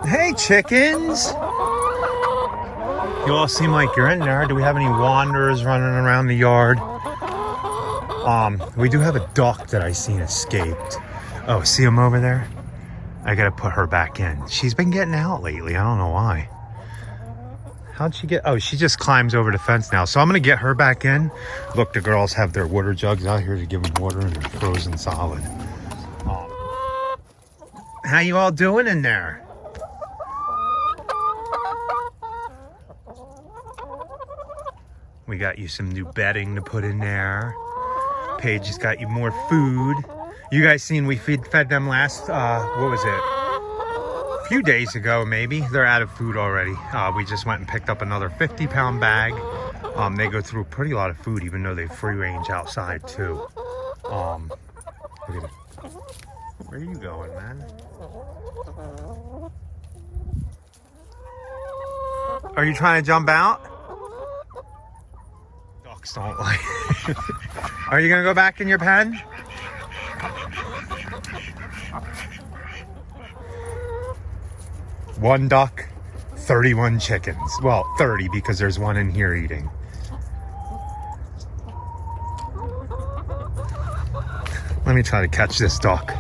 Hey, chickens! You all seem like you're in there. Do we have any wanderers running around the yard? We do have a duck that I seen escaped. Oh, see him over there? I gotta put her back in. She's been getting out lately. I don't know why. How'd she get? Oh, she just climbs over the fence now. So I'm gonna get her back in. Look, the girls have their water jugs out here to give them water, and they're frozen solid. How you all doing in there? We got you some new bedding to put in there. Paige has got you more food. You guys seen we fed them last, what was it? A few days ago, maybe. They're out of food already. We just went and picked up another 50-pound bag. They go through a pretty lot of food, even though they free range outside too. Look at it. Where are you going, man? Are you trying to jump out? Ducks don't like it. Are you gonna go back in your pen? One duck, 31 chickens. Well, 30 because there's one in here eating. Let me try to catch this duck.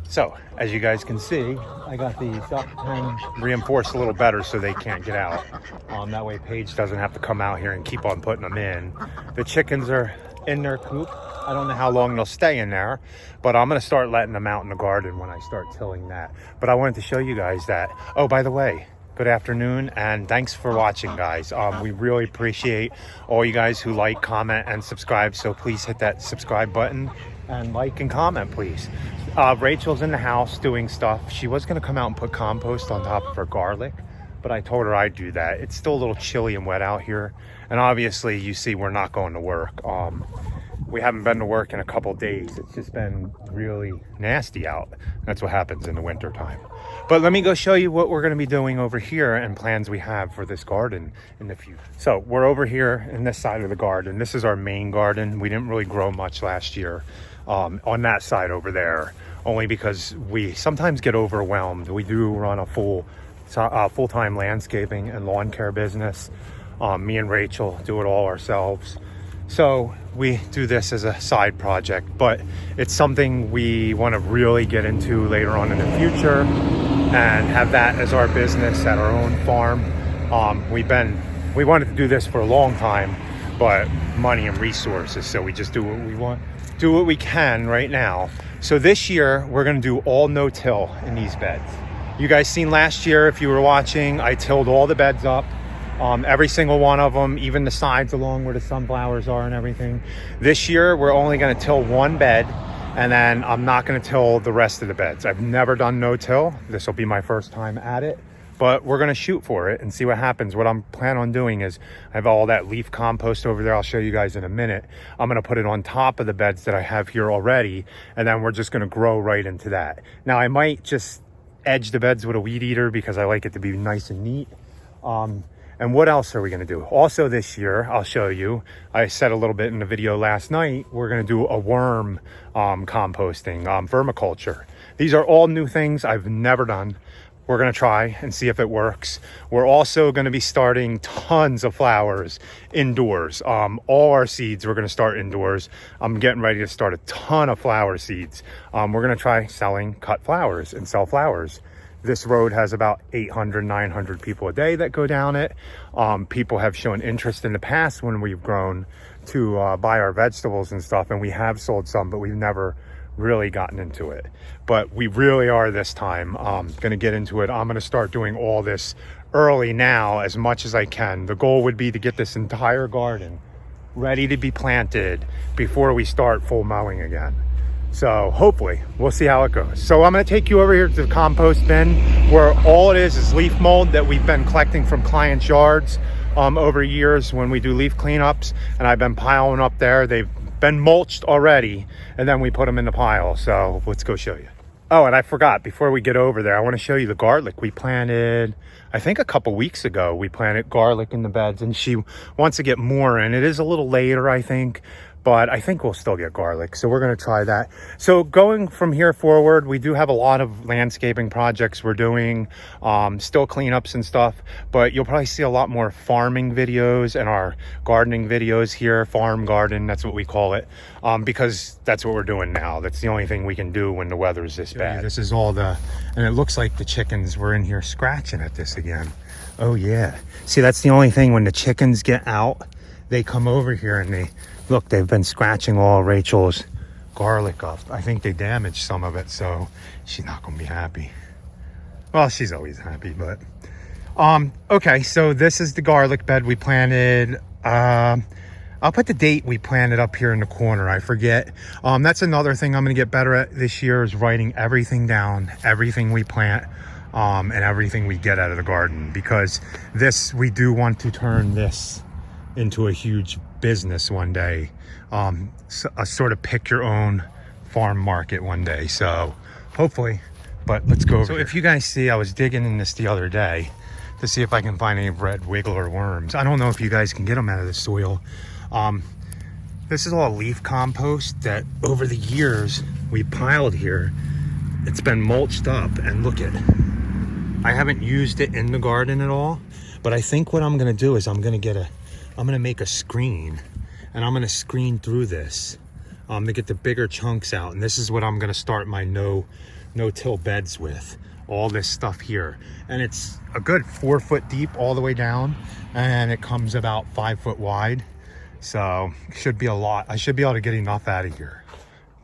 So, as you guys can see, I got the duck pen reinforced a little better so they can't get out. That way Paige doesn't have to come out here and keep on putting them in. The chickens are in their coop. I don't know how long they'll stay in there, but I'm gonna start letting them out in the garden when I start tilling that. But I wanted to show you guys that. Oh, by the way, good afternoon and thanks for watching, guys. We really appreciate all you guys who like, comment, and subscribe. So please hit that subscribe button and like and comment, please. Rachel's in the house doing stuff. She was going to come out and put compost on top of her garlic, but I told her I'd do that. It's still a little chilly and wet out here, and obviously you see we're not going to work. We haven't been to work in a couple days. It's just been really nasty out. That's what happens in the winter time. But let me go show you what we're going to be doing over here and plans we have for this garden in the future. So we're over here in this side of the garden. This is our main garden. We didn't really grow much last year on that side over there, only because we sometimes get overwhelmed. We do run a full-time landscaping and lawn care business. Me and Rachel do it all ourselves. So we do this as a side project, but it's something we want to really get into later on in the future and have that as our business at our own farm. We wanted to do this for a long time, but money and resources, so we just do what we want, do what we can right now. So this year we're going to do all no-till in these beds. You guys seen last year, if you were watching, I tilled all the beds up. Every single one of them, even the sides along where the sunflowers are and everything. This year, we're only going to till one bed, and then I'm not going to till the rest of the beds. I've never done no-till. This will be my first time at it, but we're going to shoot for it and see what happens. What I'm planning on doing is I have all that leaf compost over there. I'll show you guys in a minute. I'm going to put it on top of the beds that I have here already, and then we're just going to grow right into that. Now, I might just edge the beds with a weed eater because I like it to be nice and neat. And what else are we going to do? Also this year, I'll show you, I said a little bit in the video last night, we're going to do a worm composting, vermiculture. These are all new things I've never done. We're going to try and see if it works. We're also going to be starting tons of flowers indoors. All our seeds we're going to start indoors. I'm getting ready to start a ton of flower seeds. We're going to try selling cut flowers and sell flowers This road has about 800, 900 people a day that go down it. People have shown interest in the past when we've grown to buy our vegetables and stuff, and we have sold some, but we've never really gotten into it. But we really are this time gonna get into it. I'm gonna start doing all this early now as much as I can. The goal would be to get this entire garden ready to be planted before we start full mowing again. So hopefully we'll see how it goes. So I'm going to take you over here to the compost bin, where all it is leaf mold that we've been collecting from clients' yards over years when we do leaf cleanups, and I've been piling up there. They've been mulched already, and then we put them in the pile. So let's go show you. Oh, and I forgot, before we get over there, I want to show you the garlic we planted. I think a couple weeks ago we planted garlic in the beds, and she wants to get more in. It is a little later, I think, but I think we'll still get garlic. So we're going to try that. So going from here forward, we do have a lot of landscaping projects we're doing, still cleanups and stuff, but you'll probably see a lot more farming videos and our gardening videos here, farm garden, that's what we call it, because that's what we're doing now. That's the only thing we can do when the weather is this bad. This is all and it looks like the chickens were in here scratching at this again. Oh yeah. See, that's the only thing, when the chickens get out, they come over here and look, they've been scratching all Rachel's garlic up. I think they damaged some of it, so she's not gonna be happy. Well, she's always happy, but okay, so this is the garlic bed we planted. I'll put the date we planted up here in the corner. I forget. That's another thing I'm gonna get better at this year, is writing everything down, everything we plant, and everything we get out of the garden, because we do want to turn this into a huge business one day, a sort of pick your own farm market one day. So hopefully, but let's go over here. If you guys see, I was digging in this the other day to see if I can find any red wiggler worms. I don't know if you guys can get them out of the soil. This is all leaf compost that over the years we piled here. It's been mulched up, and look at, I haven't used it in the garden at all, but I think what I'm gonna do is I'm gonna make a screen, and I'm gonna screen through this to get the bigger chunks out. And this is what I'm gonna start my no-till beds with, all this stuff here. And it's a good 4 foot deep all the way down, and it comes about 5 foot wide. So should be a lot. I should be able to get enough out of here.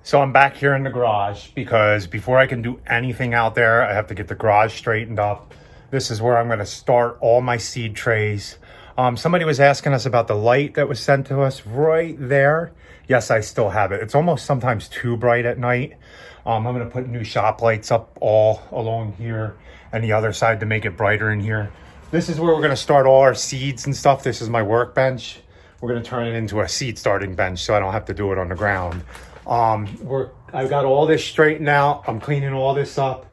So I'm back here in the garage, because before I can do anything out there, I have to get the garage straightened up. This is where I'm gonna start all my seed trays. Somebody was asking us about the light that was sent to us right there. Yes, I still have it. It's almost sometimes too bright at night. I'm gonna put new shop lights up all along here and the other side to make it brighter in here. This is where we're gonna start all our seeds and stuff. This is my workbench. We're gonna turn it into a seed starting bench so I don't have to do it on the ground. I've got all this straightened out. I'm cleaning all this up.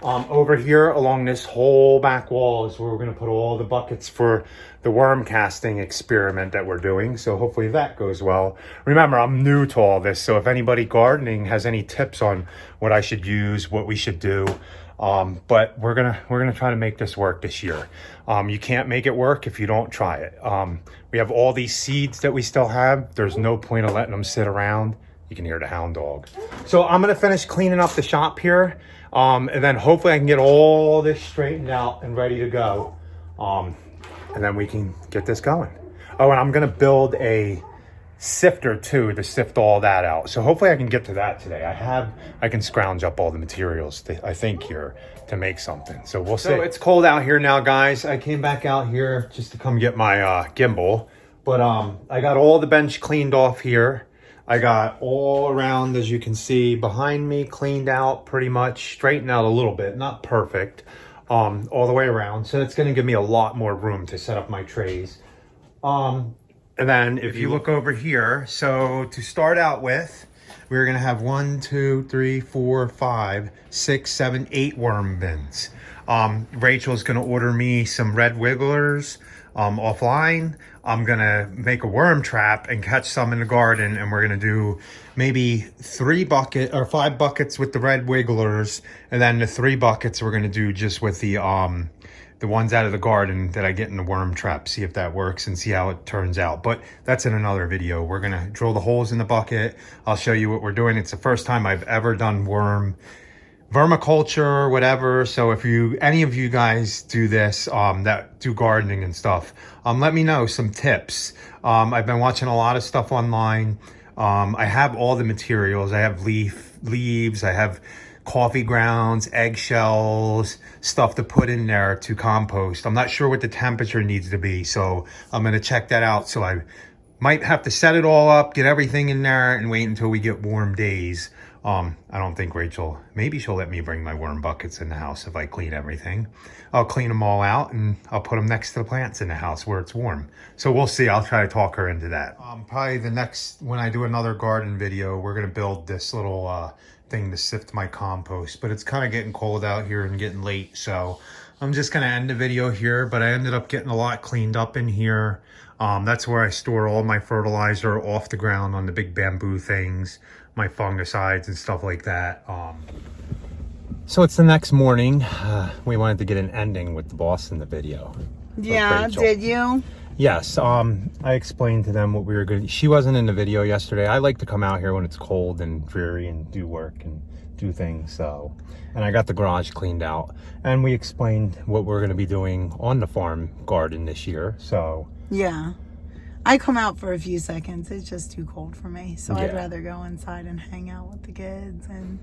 Over here along this whole back wall is where we're going to put all the buckets for the worm casting experiment that we're doing. So hopefully that goes well. Remember, I'm new to all this, so if anybody gardening has any tips on what I should use, what we should do, but we're gonna try to make this work this year. You can't make it work if you don't try it. We have all these seeds that we still have. There's no point of letting them sit around. You can hear the hound dog. So I'm gonna finish cleaning up the shop here. And then hopefully I can get all this straightened out and ready to go. And then we can get this going. Oh, and I'm gonna build a sifter too to sift all that out. So hopefully I can get to that today. I can scrounge up all the materials, I think, here to make something. So we'll see. So it's cold out here now, guys. I came back out here just to come get my gimbal. But I got all the bench cleaned off here. I got all around, as you can see, behind me, cleaned out pretty much, straightened out a little bit, not perfect, all the way around. So it's gonna give me a lot more room to set up my trays. And then if you look over here, so to start out with, we're gonna have 1, 2, 3, 4, 5, 6, 7, 8 worm bins. Rachel's gonna order me some red wigglers offline. I'm gonna make a worm trap and catch some in the garden, and we're gonna do maybe 5 buckets with the red wigglers, and then the 3 buckets we're gonna do just with the ones out of the garden that I get in the worm trap, see if that works and see how it turns out. But that's in another video. We're gonna drill the holes in the bucket. I'll show you what we're doing. It's the first time I've ever done worm vermiculture, whatever. So if any of you guys do this, that do gardening and stuff, let me know some tips. I've been watching a lot of stuff online. I have all the materials. I have leaves, I have coffee grounds, eggshells, stuff to put in there to compost. I'm not sure what the temperature needs to be, so I'm going to check that out. So I might have to set it all up, get everything in there, and wait until we get warm days. I don't think maybe she'll let me bring my worm buckets in the house if I clean everything. I'll clean them all out and I'll put them next to the plants in the house where it's warm. So we'll see. I'll try to talk her into that. Probably when I do another garden video, we're going to build this little thing to sift my compost. But it's kind of getting cold out here and getting late. So I'm just going to end the video here. But I ended up getting a lot cleaned up in here. That's where I store all my fertilizer off the ground on the big bamboo things, my fungicides and stuff like that. So it's the next morning. We wanted to get an ending with the boss in the video. Yeah, did you? Yes. I explained to them what we were going to. She wasn't in the video yesterday. I like to come out here when it's cold and dreary and do work and do things. So, and I got the garage cleaned out, and we explained what we're going to be doing on the farm garden this year. So yeah, I come out for a few seconds. It's just too cold for me, so yeah. I'd rather go inside and hang out with the kids and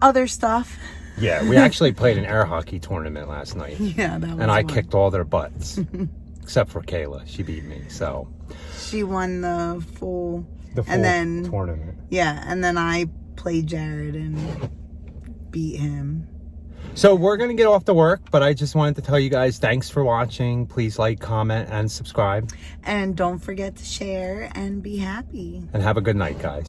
other stuff. Yeah, we actually played an air hockey tournament last night. Yeah, that was and I fun. kicked all their butts, except for Kayla. She beat me, so she won the full tournament. Yeah, and then I played Jared and beat him. So we're going to get off to work, but I just wanted to tell you guys thanks for watching. Please like, comment, and subscribe. And don't forget to share and be happy. And have a good night, guys.